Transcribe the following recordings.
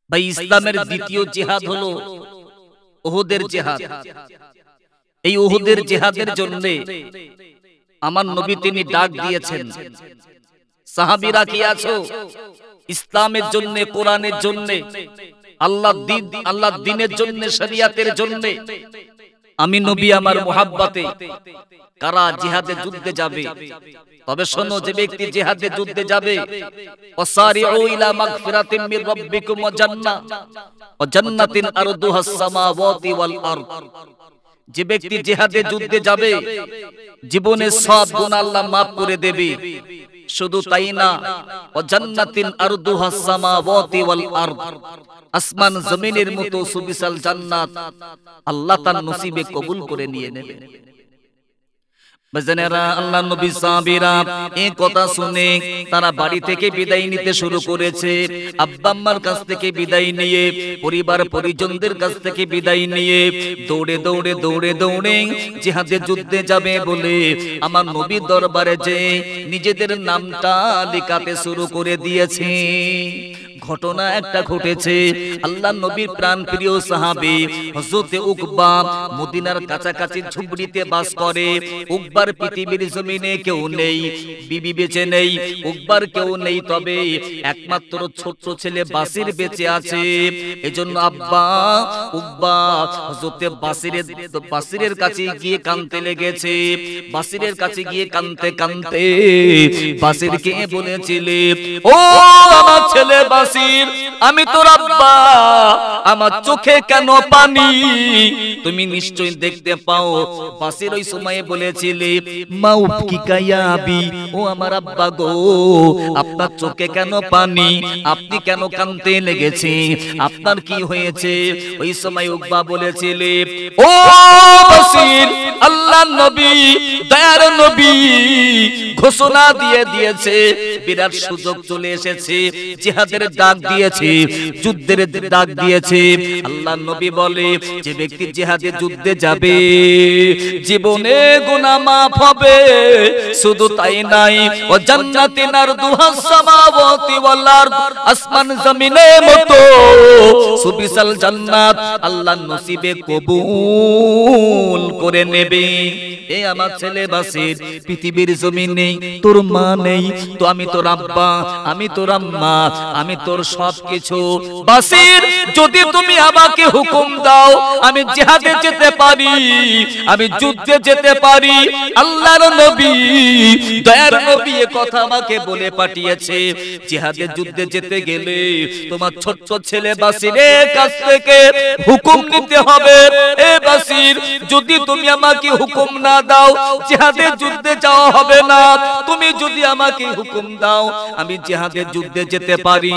ভাই ইসলামের দ্বিতীয় জিহাদ হলো উহুদের জিহাদ। এই উহুদের জিহাদের জন্য আমার নবী তিনি ডাক দিয়েছেন, সাহাবীরা কি আছো ইসলামের জন্য, কোরআনের জন্য, আল্লাহর দ্বীনের জন্য, শরিয়াতের জন্য আমি নবী আমার মুহাব্বতে কারা জিহাদে যুদ্ধে যাবে? তবে শোনো, যে ব্যক্তি জিহাদে যুদ্ধে যাবে, ওয়াসারিউ ইলা মাগফিরাতিন মির রাব্বিকুম ওয়া জান্নাতিন আরদুহাস সামাওয়াতি ওয়াল আরদ, যে ব্যক্তি জিহাদে যুদ্ধে যাবে জীবনের সব গুনাহ আল্লাহ maaf করে দেবে। শুধু তাই না, ওয়া জান্নাতিন আরদুহাস সামাওয়াতি ওয়াল আরদ, আসমান জমিনের মতো সুবিশাল জান্নাত আল্লাহ তার নসিবে কবুল করে নিয়ে নেবে। বাজানেরা, আল্লাহ নবী সাহাবীরা এই কথা শুনে তারা বাড়ি থেকে বিদায় নিতে শুরু করেছে। আব্বা আম্মার কাছ থেকে বিদায় নিয়ে, পরিবার পরিজনদের কাছ থেকে বিদায় নিয়ে দৌড়ে দৌড়ে দৌড়ে দৌড়ে জিহাদে যুদ্ধে যাবে বলে আমার নবীর দরবারে যে নিজেদের নামটা লেখাতে শুরু করে দিয়েছে। ঘটনা একটা ঘটেছে, আল্লাহ নবীর প্রাণ প্রিয় সাহাবী হযরত উকবা মদিনার কাছাকাছি ঝুপড়িতে বাস করে। উকবার পৃথিবীর জমিনে কেউ নেই, বিবি বেঁচে নেই, উকবার কেউ নেই, তবে একমাত্র ছোট্ট ছেলে বাসির বেঁচে আছে। এজন্য আব্বা উকবা হযরত বাসিরের কাছে গিয়ে কাঁদতে লেগেছে। বাসিরের কাছে গিয়ে কাঁদতে কাঁদতে বাসিরকে বলেছিলে, ও আমার ছেলে বাসির, আমি তোর আব্বা, আমার চোখে কেন পানি? তুমি নিশ্চয়ই দেখতে পাও। বাসির ওই সময়ে বলেছিলে, মাউফকিকা ইয়া আবি, ও আমার আব্বা গো, আপনার চোখে কেন পানি? আপনি কেন কাঁদতে লেগেছে? আপনার কি হয়েছে? ওই সময় উকবা বলেছিলে, ও বাসির, আল্লাহর নবী, দয়ার নবী ঘোষণা দিয়ে দিয়েছে, বিরাট সুযোগ চলে এসেছে, জিহাদের ডাক দিয়েছে, যুদ্ধের ডাক দিয়েছে। আল্লাহর নবী বলে, যে ব্যক্তি জিহাদে যুদ্ধে যাবে জীবনে গুনাহ maaf হবে। শুধু তাই নাই, ও জান্নাতিন আরদুহাস সামাওয়াতি ওয়াল আরদ, আসমান জমিনের মতো সুবিশাল জান্নাত আল্লাহ নসিবে কবুল করে নেবে। এই আমার ছেলে বাসির, পৃথিবীর জমিনে তোর মা নেই, তো আমি তোর আব্বা, আমি তোর আম্মা, আমি তোর সবকিছু। বাসির, যদি তুমি আমাকে হুকুম দাও আমি জিহাদে যেতে পারি, আমি যুদ্ধে যেতে পারি। আল্লাহর নবী, দয়ার নবী এ কথা আমাকে বলে পাঠিয়েছে, জিহাদে যুদ্ধে যেতে গেলে তোমার ছোট্ট ছেলে বাসিরের কাছ থেকে হুকুম নিতে হবে। এ বাসির, যদি তুমি আমাকে হুকুম না দাও জিহাদে যুদ্ধে যাওয়া হবে না। তুমি যদি আমাকে হুকুম দাও আমি জিহাদে যুদ্ধে যেতে পারি।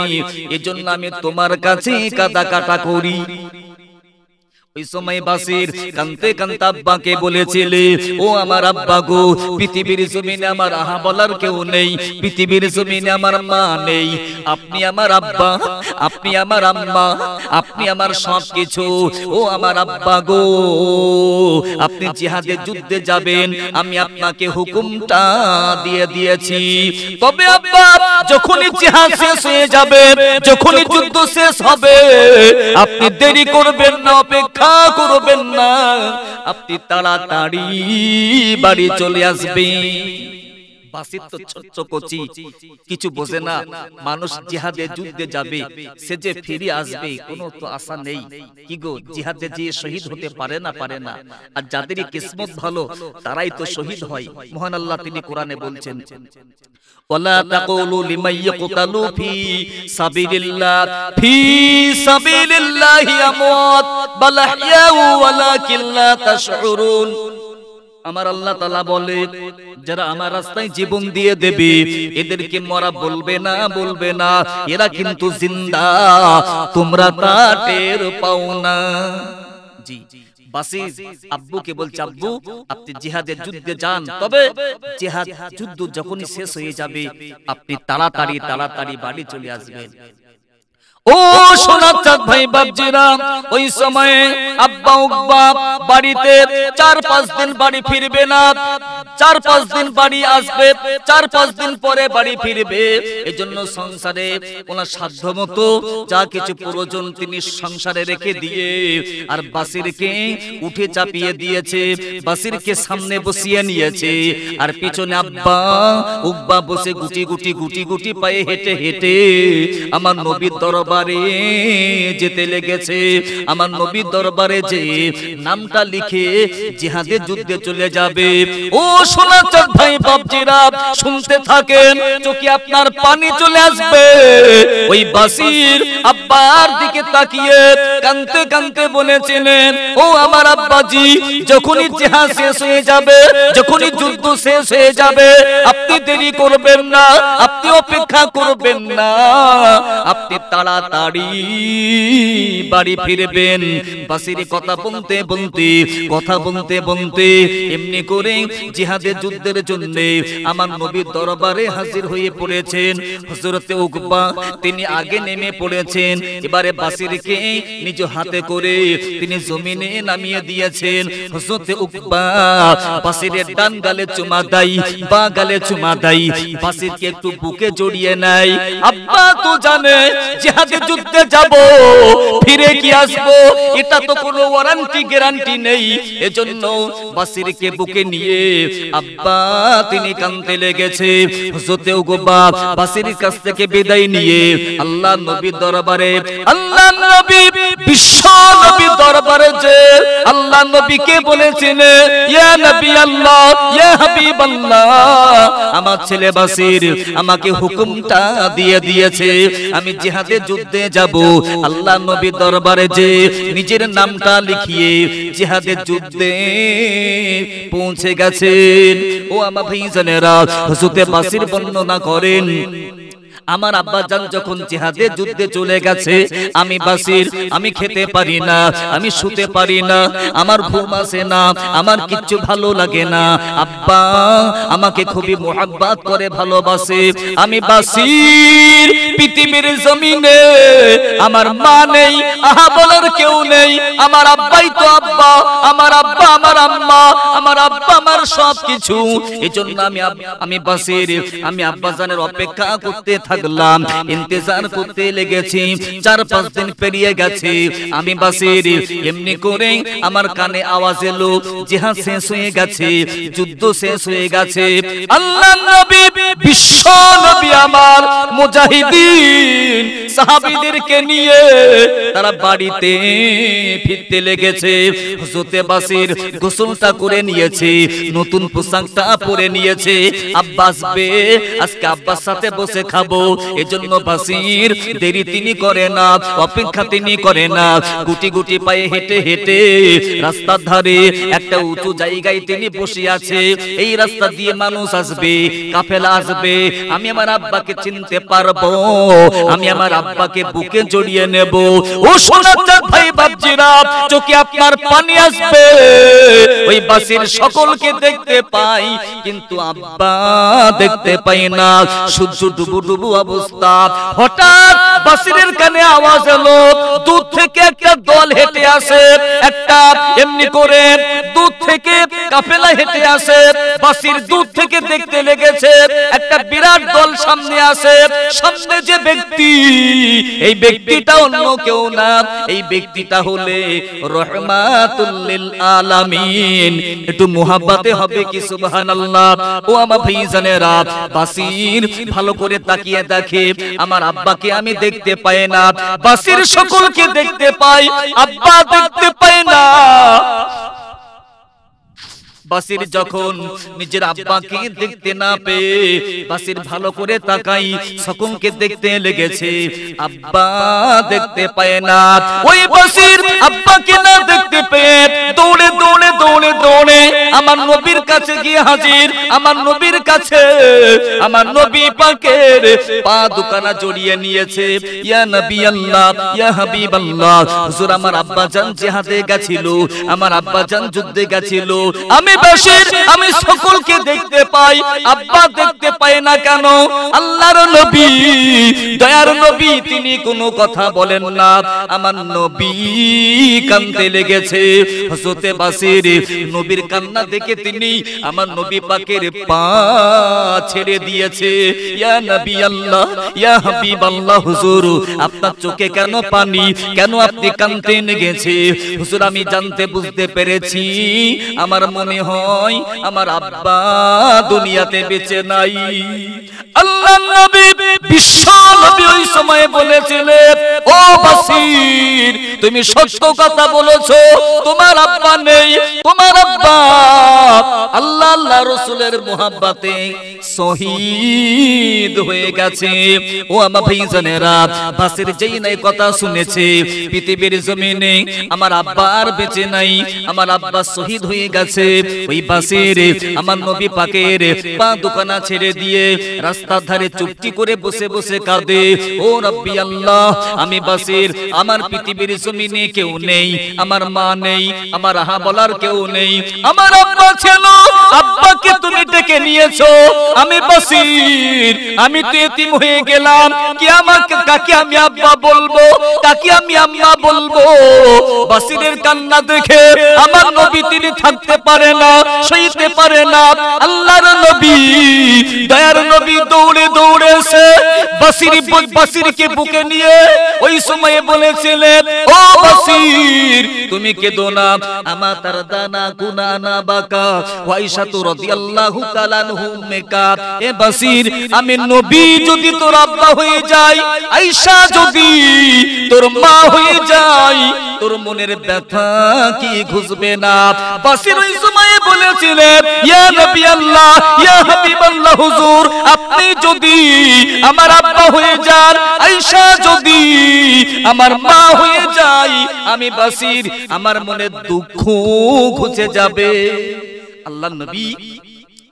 এজন্য আমি তোমার কাছে কাদা কাটা করি। ওই সময় বাসির কানতে কানতে আব্বাকে বলেছিলে, ও আমার আব্বা গো, পৃথিবীর জমিনে আমার আহা বলার কেউ নেই, পৃথিবীর জমিনে আমার মা নেই, আপনি আমার আব্বা, আপনি আমার আম্মা, আপনি আমার সবকিছু। ও আমার আব্বা গো, আপনি জিহাদে যুদ্ধে যাবেন, আমি আপনাকে হুকুমটা দিয়ে দিয়েছি। তবে আব্বা, যখনই জিহাদ শেষ হয়ে যাবে, যখনই যুদ্ধ শেষ হবে, আপনি দেরি করবেন না, অপেক্ষা করবেন না, আপনি তাড়াতাড়ি বাড়ি চলে আসবেন। বাসির তো ছোট্ট কচি, কিছু বোঝে না। মানুষ জিহাদে যুদ্ধে যাবে, সে যে ফিরে আসবে কোনো তো আশা নেই। কি গো, জিহাদে যে শহীদ হতে পারে না, পারে না। আর যাদেরই কিসমত ভালো তারাই তো শহীদ হয়। মহান আল্লাহ তিনি কোরআনে বলছেন, ওয়ালা তাকুলু লিমান ইয়াকতালু ফি সাবিলিল্লাহি আমওয়াত বাল আহইয়াউ ওয়ালাকিন লা তাশউরুন। আমার আল্লাহ তাআলা বলে, যারা আমার রাস্তায় জীবন দিয়ে দেবে এদেরকে মরা বলবে না, বলবে না, এরা কিন্তু জিন্দা, তোমরা তা টের পাও না। জি, বাসির আব্বুকে বলছে, আব্বু আপনি জিহাদের যুদ্ধে যান, তবে জিহাদ যুদ্ধ যখনই শেষ হয়ে যাবে আপনি তাড়াতাড়ি তাড়াতাড়ি বাড়ি চলে আসবেন। ও সোনার চাঁদ ভাই বাপজিরা, ওই সময়ে আব্বা উব্বা বাড়িতে 4-5 দিন বাড়ি ফিরবে না, 4-5 দিন বাড়ি আসবে, 4-5 দিন পরে বাড়ি ফিরবে। এজন্য সংসারে ওনার সাধ্যমতো যা কিছু প্রয়োজন তিনি সংসারে রেখে দিয়ে আর বাসিরকে উঠে চাপিয়ে দিয়েছে, বাসিরকে সামনে বসিয়ে নিয়েছে, আর পিছনে আব্বা উব্বা বসে গুটি গুটি গুটি গুটি পায়ে হেঁটে হেঁটে আমার নবীর দরবারে যেতে লেগেছে। আমার নবীর দরবারে যে নামটা লিখে জিহাদের যুদ্ধে চলে যাবে। ও সোনার চাঁদ ভাই বাপজিরা, শুনতে থাকেন, চোখে আপনার পানি চলে আসবে। ওই বাসির আব্বার দিকে তাকিয়ে কাঁদতে কাঁদতে বলেছিলেন, ও আমার আব্বাজি, যখনই জিহাদ শেষ হয়ে যাবে, যখনই যুদ্ধ শেষ হয়ে যাবে, আপনি দেরি করবেন না, আপনি অপেক্ষা করবেন না, আপনি তাড়াতাড়ি বাড়ি ফিরবেন। বাসির কথা বলতে বলতে কথা বলতে বলতে এমনি করে জিহাদের যুদ্ধের জন্য আমার নবীর দরবারে হাজির হয়ে পড়েছেন হযরতে উকবা। তিনি আগে নেমে পড়েছেন, এবারে বাসিরকে নিজ হাতে করে তিনি জমিনে নামিয়ে দিয়েছেন। হযরতে উকবা বাসিরের ডান গালে চুমা দেয়, বা গালে চুমা দেয়, বাসিরকে একটু বুকে জড়িয়ে নেয়। আব্বা তো জানে জিহাদে যুদ্ধে যাব, ফিরে কি আসবো এটা তো কোনো ওয়ারেন্টি গ্যারান্টি নেই। এজন্য বাসিরকে বুকে নিয়ে আব্বা তিনি কাঁদতে লেগেছে। হযরতে উকবা বাসির কাছ থেকে বিদায় নিয়ে আল্লাহ নবীর দরবারে, আল্লাহ নবী বিশ্ব নবীর দরবারে যে আল্লাহ নবীকে বলেছেন, ইয়া নবী আল্লাহ, ইয়া হাবিব আল্লাহ, আমার ছেলে বাসির আমাকে হুকুমটা দিয়ে দিয়েছে, আমি জিহাদে যুদ্ধে যাব। আল্লাহ নবীর দরবারে যে নিজের নামটা লিখিয়ে জিহাদের যুদ্ধে পৌঁছে গেছেন। ও আমার ভাইজানেরা, হযরতে বাসির বর্ণনা করেন, আমার আব্বা জান যখন জিহাদে যুদ্ধে চলে গেছে, আমি বাসির, আমি খেতে পারি না, আমি শুতে পারি না, আমার ঘুম আসে না, আমার কিচ্ছু ভালো লাগে না। আব্বা আমাকে খুবই মোহাব্বত করে, ভালোবাসে। আমি বাসির পৃথিবীর জমিনে আমার মা নেই, আহা বলার কেউ নেই, আমার আব্বাই তো আব্বা, আমার আব্বা আমার আম্মা, আমার আব্বা আমার সবকিছু। এজন্য আমি বাসির, আমি আব্বা জানের অপেক্ষা করতে থাকলাম, ইন্তজার করতে লেগেছি। 4-5 দিন পেরিয়ে গেছে, আমি বাসির এমনি করে আমার কানে আওয়াজ এলো জিহাদ শেষ হয়ে গেছে, যুদ্ধ শেষ হয়ে গেছে। আল্লাহ নবী বিশ্ব নবী আমার মুজাহিদিন সাহাবীদেরকে নিয়ে তারা বাড়িতে ফিরতে লেগেছে। হযরতে বাসির গোসলটা করে নিয়েছে, নতুন পোশাকটা পরে নিয়েছে। আব্বা আসবে, আজকে আব্বার সাথে বসে খাবো। এজন্য বাসির দেরি তিনি করে না, অপেক্ষা তিনি করে না, গুটি গুটি পায়ে হেঁটে হেঁটে রাস্তার ধারে একটা উঁচু জায়গায় তিনি বসে আছে। এই রাস্তা দিয়ে মানুষ আসবে, কাফেলা আসবে, আমি আমার আব্বাকে চিনতে পারবো, আমি আমার আব্বাকে বুকে জড়িয়ে নেব। ও সোনার চাঁদ ভাই বাপজিরা, চোখে আপনার পানি আসবে। ওই বাসির সকলকে দেখতে পাই, কিন্তু আব্বা দেখতে পাই না, সূর্য ডুবু ডুবু অবস্থা। হঠাৎ বাসিরের কানে আওয়াজ এলো, দূর থেকে একটা দল হেঁটে আসে, একটা এমনি করে দূর থেকে কাফেলা হেঁটে আসে। বাসির দূর থেকে দেখতে লেগেছে একটা বিরাট দল সামনে আসে। সামনে যে ব্যক্তি, এই ব্যক্তিটা অন্য কেউ না, এই ব্যক্তিটা হলে রহমাতুল লিল আলামিন। একটু মুহাব্বতে হবে কি সুবহানাল্লাহ। ও আমার ভাইজানেরা, বাসির ভালো করে তাকিয়ে দেখে, আমার আব্বাকে আমি দেখতে পাই না, বাসির সকলকে দেখতে পাই, আব্বা দেখতে পাই না। বাসির যখন নিজের আব্বাকে দেখতে না পেয়ে বাসির ভালো করে তাকাই, সকলকে দেখতে লেগেছে, আব্বা দেখতে পায় না। ওই বাসির আব্বাকে না দেখতে পেয়ে দৌড়ে দৌড়ে দৌড়ে দৌড়ে আমার নবীর কাছে গিয়ে হাজির। আমার নবীর কাছে আমার নবী পাকের পা দুখানা জড়িয়ে নিয়েছে। ইয়া নবী আল্লাহ, ইয়া হাবিব আল্লাহ, হুজুর আমার আব্বা জান জিহাদে গেছিল, আমার আব্বা জান যুদ্ধে গেছিল। আমি বাশির, আমি সকলকে দেখতে পাই, আব্বা দেখতে পায় না কেন? আল্লাহর নবী, দয়ার নবী, তিনি কোনো কথা বলেন না। আমার নবী কাঁদতে লেগেছে। হযরতে বাসির নবীর কান্না দেখে তিনি আমার নবী পাকের পা ছেড়ে দিয়েছে। ইয়া নবী আল্লাহ, ইয়া হাবিব আল্লাহ, হুজুর আপনার চোখে কেন পানি, কেন আপনি কাঁদতে লেগেছে? হুজুর আমি জানতে বুঝতে পেরেছি, আমার মনে হয় আমার আব্বা দুনিয়াতে বেঁচে নাই। আল্লাহর নবী, বিশ্ব নবী ওই সময় বলেছিলেন, ও বাসির তুমি সত্য কথা বলেছো, তোমার আব্বা নেই, তোমার আব্বা আল্লাহ রাসূলের মুহাব্বতে শহীদ হয়ে গেছে। ও আমার ভাইজানেরা, বাসির যেই নাই কথা শুনেছে, পৃথিবীর জমিনে আমার আব্বা আর বেঁচে নাই, আমার আব্বা শহীদ হয়ে গেছে। ওই বাসির আমার নবী পাকের পা দুখানা ছেড়ে দিয়ে রাস্তার ধারে চুপটি করে বসে বসে কাঁদে। ও রব্বি আল্লাহ, আমি বাসির, আমার পৃথিবীর জমিনে কেউ নেই, আমার মা নেই, আমার আহা বলার কেউ নেই, আমার আব্বা ছিল, আব্বাকে তুমি ডেকে নিয়েছো। আমি বাসির, আমি তো এতিম হয়ে গেলাম, কি আমাকে কাকে আমি আব্বা বলবো, কাকে আমি আম্মা বলবো? বাসিরের কান্না দেখে আমার নবী তিনি থাকতে পারে না, সইতে পারে না। আল্লাহর নবী, দয়ার নবী দৌড়ে দৌড়ে এসে বাসিরকে বুকে নিয়ে ওই সময়ে বলেছিলেন, ও বাসির তুমি কেঁদো না, আমা তারদানা কুনানা বাকা আয়েশা রাদিয়াল্লাহু তাআলা আনহা। এ বাসির, আমি নবী যদি তোর আব্বা হয়ে যাই, আয়েশা যদি তোর মা হয়ে যাই, তোর মনের ব্যথা কি ঘুচবে না? বাসির ওই সময়ে বলেছিলেন, ইয়া নবী আল্লাহ, ইয়া হাবিব আল্লাহ, হুজুর আপনি যদি আমার আব্বা হয়ে যান, আয়েশা যদি আমার মা হয়ে যায়, আমি বাসির আমার মনে দুঃখ ঘুচে যাবে। আল্লাহর নবী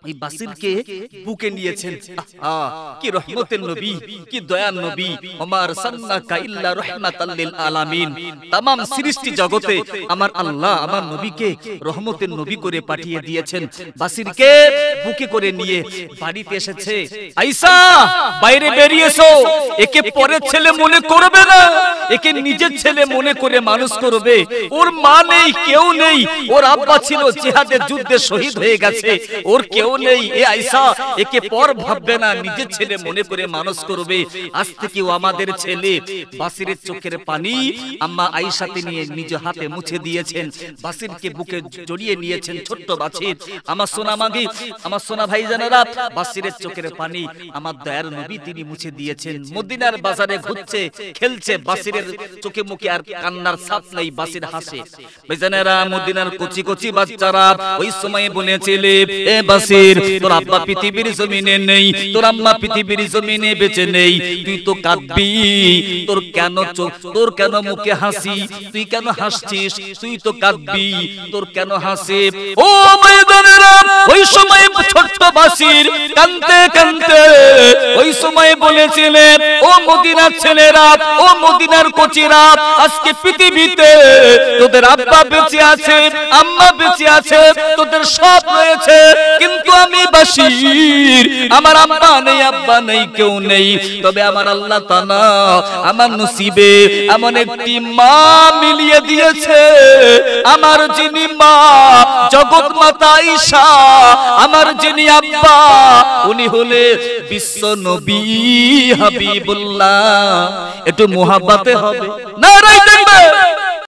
এই বাসিরকে বুকে নিয়েছেন। কি রহমতের নবী, কি দয়ার নবী। ওমার সান্নাকা ইল্লা রাহমাতাল লিল আলামিন। तमाम সৃষ্টি জগতে আমার আল্লাহ আমার নবীকে রহমতের নবী করে পাঠিয়ে দিয়েছেন। বাসিরকে বুকে করে নিয়ে বাড়িতে এসেছে। আয়েশা বাইরে বেরিয়ে এসো, একে পরের ছেলে মনে করবে না, একে নিজের ছেলে মনে করে মানুষ করবে। ওর মা নেই, কেউ নেই, ওর আব্বা ছিল জিহাদের যুদ্ধে শহীদ হয়ে গেছে, ওর কেউ নেই। এ আয়েশা একে পর ভাববে না, নিজের ছেলে মনে করে মানুষ করবে। আজ থেকে ও আমাদের ছেলে। বাসিরের চোখের পানি আম্মা আয়েশা তিনি নিজ হাতে মুছে দিয়েছেন। বাসিরকে বুকে জড়িয়ে নিয়েছেন। ছোট্ট বাসির, আমার সোনা মাগি, আমার সোনা ভাইজানেরা, বাসিরের চোখের পানি আমার দয়ার নবী তিনি মুছে দিয়েছেন। মদিনার বাজারে ঘুরছে, খেলছে, বাসিরের চোখে মুখে আর কান্নার ছাপ নেই, বাসির হাসে। ভাইজানেরা, মদিনার কচি কচি বাচ্চারা ওই সময়ে বলেছিলে, এ বাসির তোর আব্বা পৃথিবীর জমিনে নেই, তোর আম্মা পৃথিবীর জমিনে বেঁচে নেই, তুই তো কাঁদবি, তোর কেন মুখে হাসি, তুই কেন হাসছিস, তুই তো কাঁদবি, তোর কেন হাসে? ও ময়দানেরা, ওই সময় ছোট্ট বাসির কাঁদতে কাঁদতে ওই সময় বলেছিলেন, ও মদিনার ছেলেরা, ও মদিনার কোচিরা, আজকে পৃথিবীতে তোদের আব্বা বেঁচে আছে, আম্মা বেঁচে আছে, তোদের সব রয়েছে, কিন্তু আমি বাসির, আমার আম্মা নেই, আব্বা নেই, কেউ নেই। তবে আমার আল্লাহ তাআলা আমার নসিবে এমন একটি মা মিলিয়ে দিয়েছে, আমার যিনি মা জগৎ মাতা আয়েশা, আমার যিনি আব্বা উনি হলে বিশ্ব নবী হাবিবুল্লাহ। একটু মুহাব্বতে হবে। নারায়ে তাকবীর।